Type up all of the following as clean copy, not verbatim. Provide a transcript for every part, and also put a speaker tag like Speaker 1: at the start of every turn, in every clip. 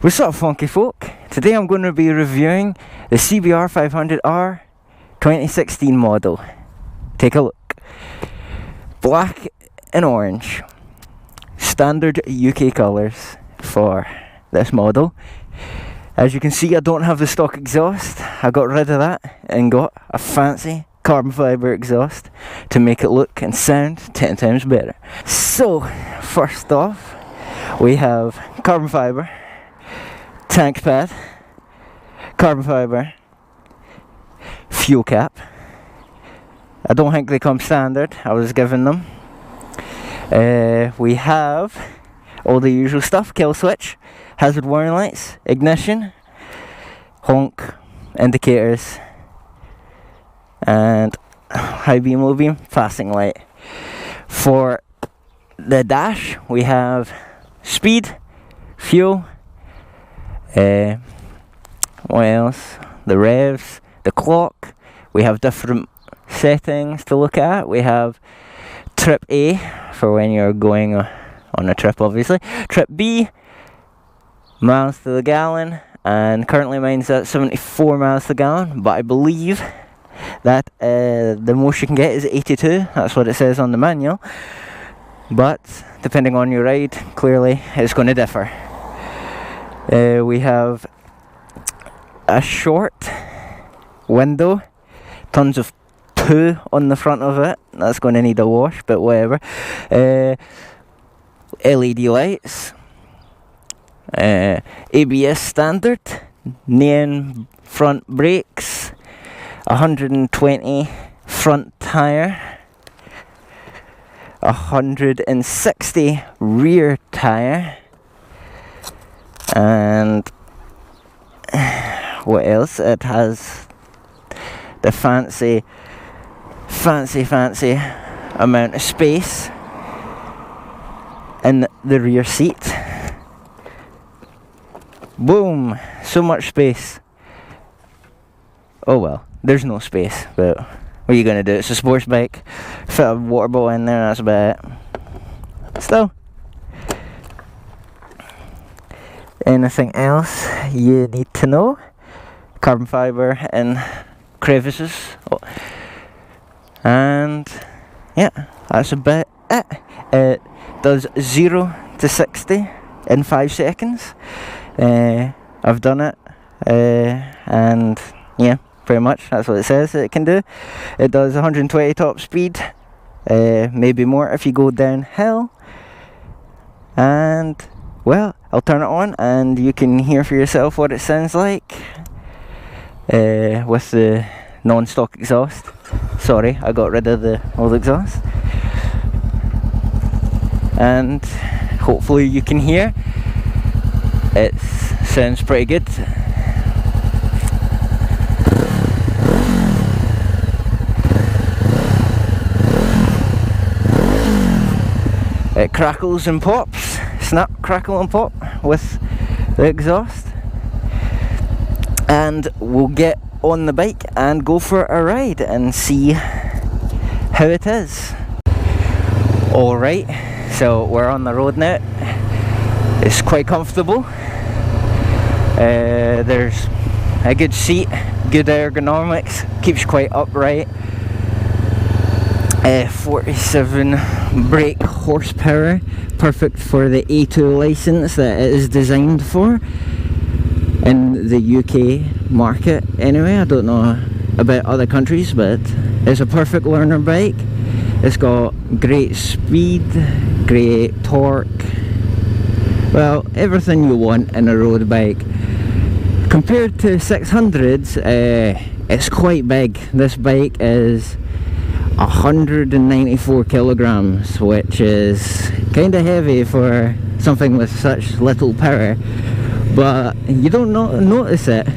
Speaker 1: What's up, funky folk? Today I'm going to be reviewing the CBR500R 2016 model. Take a look. Black and orange. Standard UK colours for this model. As you can see, I don't have the stock exhaust. I got rid of that and got a fancy carbon fibre exhaust to make it look and sound 10 times better. So, first off, we have carbon fibre, Tankpad, carbon fibre, fuel cap. I don't think they come standard, I was given them. We have all the usual stuff: kill switch, hazard warning lights, ignition, honk, indicators, and high beam, low beam, passing light. For the dash, we have speed, fuel, what else? The revs, the clock. We have different settings to look at. We have trip A for when you're going on a trip, obviously. Trip B, miles to the gallon, and currently mine's at 74 miles to the gallon, but I believe that the most you can get is 82. That's what it says on the manual, but depending on your ride, clearly it's going to differ. We have a short window, tons of poo on the front of it. That's going to need a wash, but whatever. LED lights, ABS standard, neon front brakes, 120 front tyre, 160 rear tyre, and what else? It has the fancy amount of space in the rear seat. Boom! So much space. Oh well, there's no space, but what are you gonna do? It's a sports bike. Fit a water bottle in there, that's about it. Still. Anything else you need to know? Carbon fibre in crevices. And yeah, that's about it. It does 0 to 60 in 5 seconds. I've done it, and yeah, pretty much that's what it says it can do. It does 120 top speed, maybe more if you go downhill. And well, I'll turn it on and you can hear for yourself what it sounds like with the non-stock exhaust. Sorry, I got rid of the old exhaust. And hopefully you can hear. It sounds pretty good. It crackles and pops. Snap, crackle and pop with the exhaust. And we'll get on the bike and go for a ride and see how it is. Alright, so we're on the road now. It's quite comfortable. There's a good seat, good ergonomics, keeps you quite upright. 47 brake horsepower, perfect for the A2 license that it is designed for in the UK market anyway. I don't know about other countries, but it's a perfect learner bike. It's got great speed, great torque, well, everything you want in a road bike. Compared to 600s, it's quite big. This bike is 194 kilograms, which is kind of heavy for something with such little power, but you don't notice it,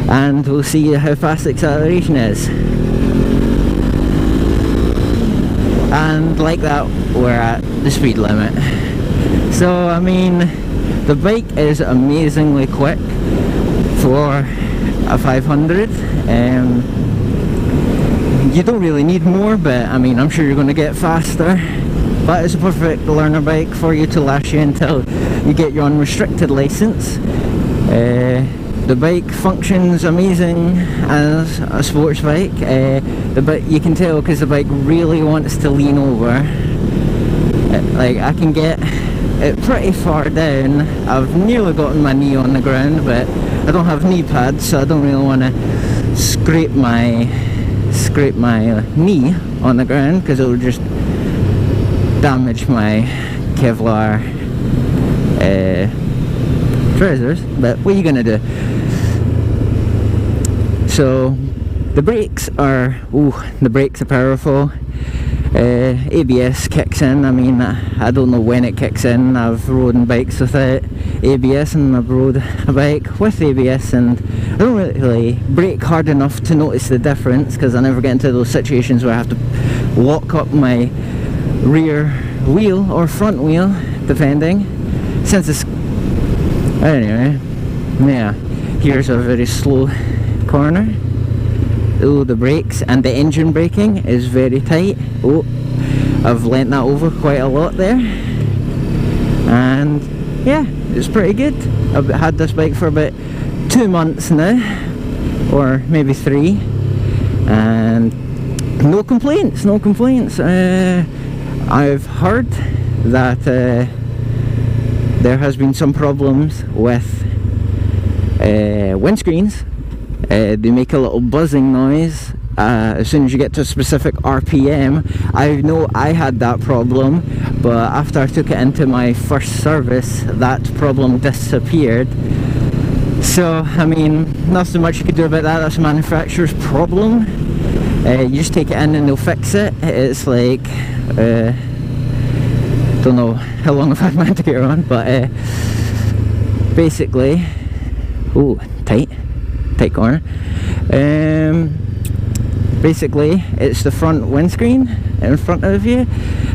Speaker 1: and we'll see how fast the acceleration is. And like that, we're at the speed limit. So I mean, the bike is amazingly quick for a 500. You don't really need more, but I mean, I'm sure you're going to get faster. But it's a perfect learner bike for you to lash you until you get your unrestricted license. The bike functions amazing as a sports bike. You can tell because the bike really wants to lean over. Like, I can get it pretty far down. I've nearly gotten my knee on the ground, but I don't have knee pads, so I don't really want to scrape my knee on the ground, because it will just damage my Kevlar trousers. But what are you gonna do? So the brakes are powerful. ABS kicks in. I mean, I don't know when it kicks in. I've ridden bikes without ABS, and I've rode a bike with ABS, and I don't really brake hard enough to notice the difference, because I never get into those situations where I have to lock up my rear wheel or front wheel, depending. Since it's... Anyway, yeah, here's a very slow corner. Oh, the brakes and the engine braking is very tight. Oh, I've leant that over quite a lot there. And yeah, it's pretty good. I've had this bike for about 2 months now, or maybe 3, and no complaints. I've heard that there has been some problems with windscreens. They make a little buzzing noise as soon as you get to a specific RPM. I know I had that problem, but after I took it into my first service, that problem disappeared. So, I mean, not so much you could do about that. That's a manufacturer's problem. You just take it in and they'll fix it. It's like, don't know how long I've had mine to get on, but basically, ooh, tight corner. Basically, it's the front windscreen in front of you,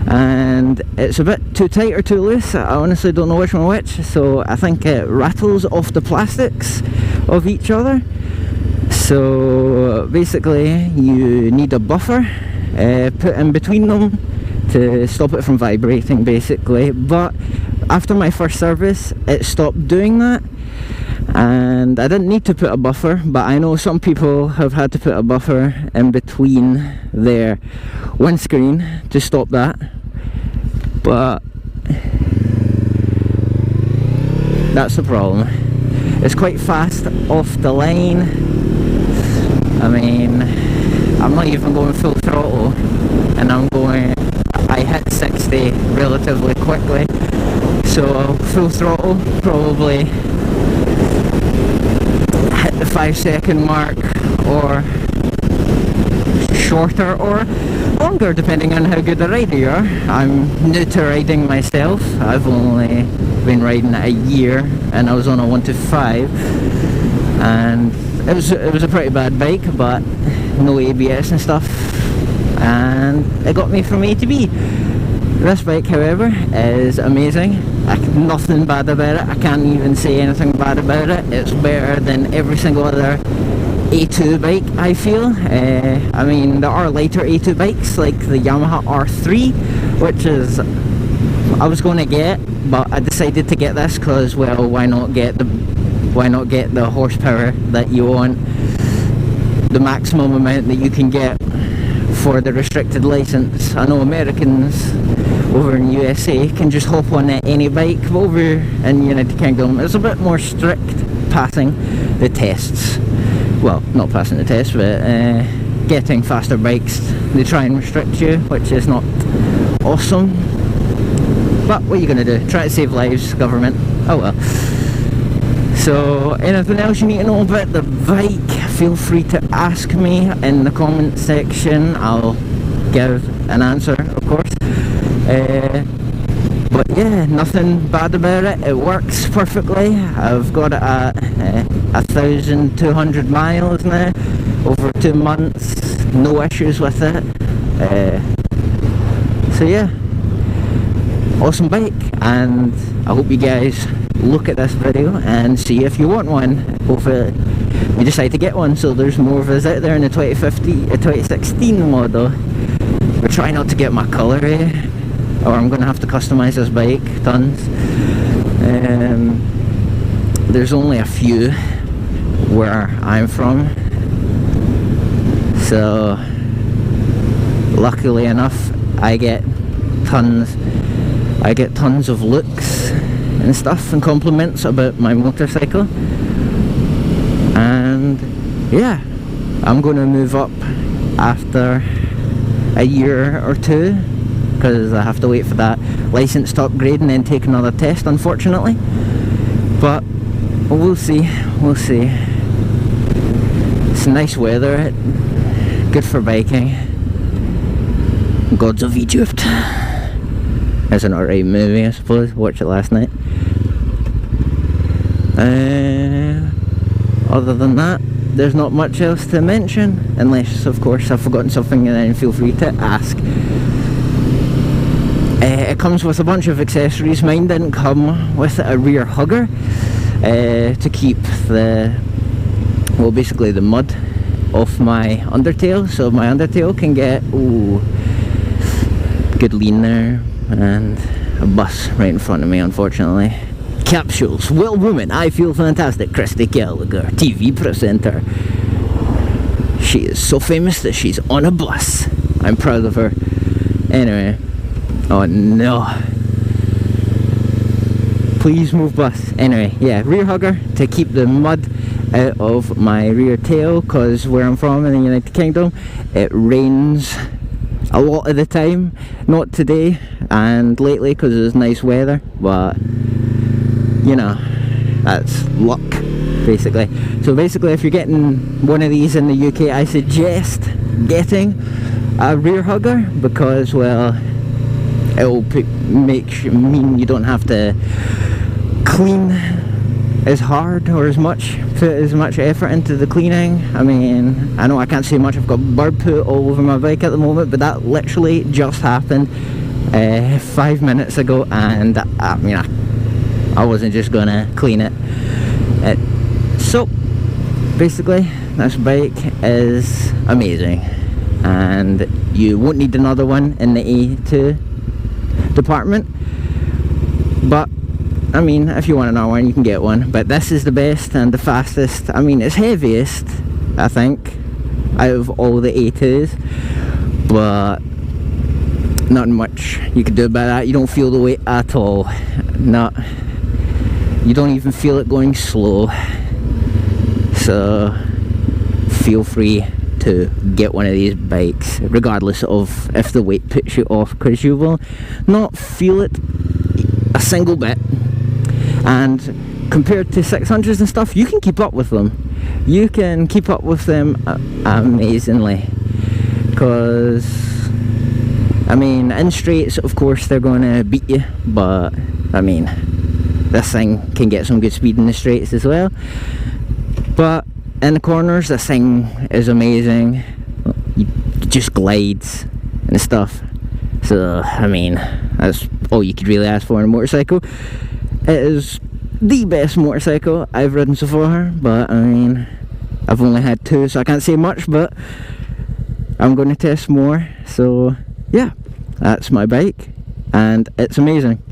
Speaker 1: and it's a bit too tight or too loose. I honestly don't know which one which, so I think it rattles off the plastics of each other. So basically, you need a buffer put in between them to stop it from vibrating, basically. But after my first service, it stopped doing that, and I didn't need to put a buffer, but I know some people have had to put a buffer in between their windscreen to stop that. But that's the problem. It's quite fast off the line. I mean, I'm not even going full throttle, and I hit 60 relatively quickly, so full throttle probably hit the 5-second mark, or shorter or longer, depending on how good a rider you are. I'm new to riding myself. I've only been riding a year, and I was on a 125, and it was a pretty bad bike, but no ABS and stuff, and it got me from A to B. This bike, however, is amazing. Nothing bad about it. I can't even say anything bad about it. It's better than every single other A2 bike, I feel. I mean, there are lighter A2 bikes like the Yamaha R3, which is I was going to get, but I decided to get this because, well, why not get the horsepower that you want, the maximum amount that you can get for the restricted license. I know Americans over in USA can just hop on any bike, but over in United Kingdom it's a bit more strict passing the tests. Well, not passing the test, but getting faster bikes, they try and restrict you, which is not awesome. But what are you going to do? Try to save lives, government. Oh well. So, anything else you need to know about the bike, feel free to ask me in the comment section. I'll give an answer, of course. But yeah, nothing bad about it. It works perfectly. I've got it at 1,200 miles now, over 2 months, no issues with it. So yeah, awesome bike, and I hope you guys look at this video and see if you want one. Hopefully you decide to get one, so there's more of us out there in the 2016 model. We're trying not to get my colour, or I'm going to have to customise this bike tons. There's only a few where I'm from, so luckily enough I get tons of looks and stuff and compliments about my motorcycle. And yeah, I'm going to move up after a year or two, because I have to wait for that license to upgrade and then take another test, unfortunately. But we'll see. It's nice weather, good for biking. Gods of Egypt. That's an alright movie, I suppose. Watched it last night. Other than that, there's not much else to mention, unless of course I've forgotten something, and then feel free to ask. It comes with a bunch of accessories. Mine didn't come with a rear hugger to keep basically the mud off my undertail, so my undertail can get good lean there, and a bus right in front of me, unfortunately. Capsules. Well, woman, I feel fantastic. Christy Gallagher, TV presenter. She is so famous that she's on a bus. I'm proud of her. Anyway. Oh no. Please move bus. Anyway, yeah, rear hugger to keep the mud out of my rear tail, because where I'm from in the United Kingdom, it rains a lot of the time. Not today and lately because it's nice weather, but you know, that's luck basically. So basically, if you're getting one of these in the UK, I suggest getting a rear hugger, because well, it will mean you don't have to clean as hard or as much, put as much effort into the cleaning. I mean, I know I can't say much, I've got bird poo all over my bike at the moment, but that literally just happened 5 minutes ago, and I mean, I wasn't just gonna clean it. So basically, this bike is amazing, and you won't need another one in the A2 department. But I mean, if you want another one, you can get one. But this is the best and the fastest. I mean, it's heaviest, I think, out of all the A2s, but not much you can do about that. You don't feel the weight at all. You don't even feel it going slow. So feel free to get one of these bikes, regardless of if the weight puts you off, because you will not feel it a single bit. And compared to 600s and stuff, you can keep up with them. You can keep up with them amazingly, because I mean, in straights of course they're going to beat you, but I mean, this thing can get some good speed in the straights as well. But in the corners, this thing is amazing. It just glides and stuff. So I mean, that's all you could really ask for in a motorcycle. It is the best motorcycle I've ridden so far, but I mean, I've only had two, so I can't say much, but I'm going to test more. So yeah, that's my bike, and it's amazing.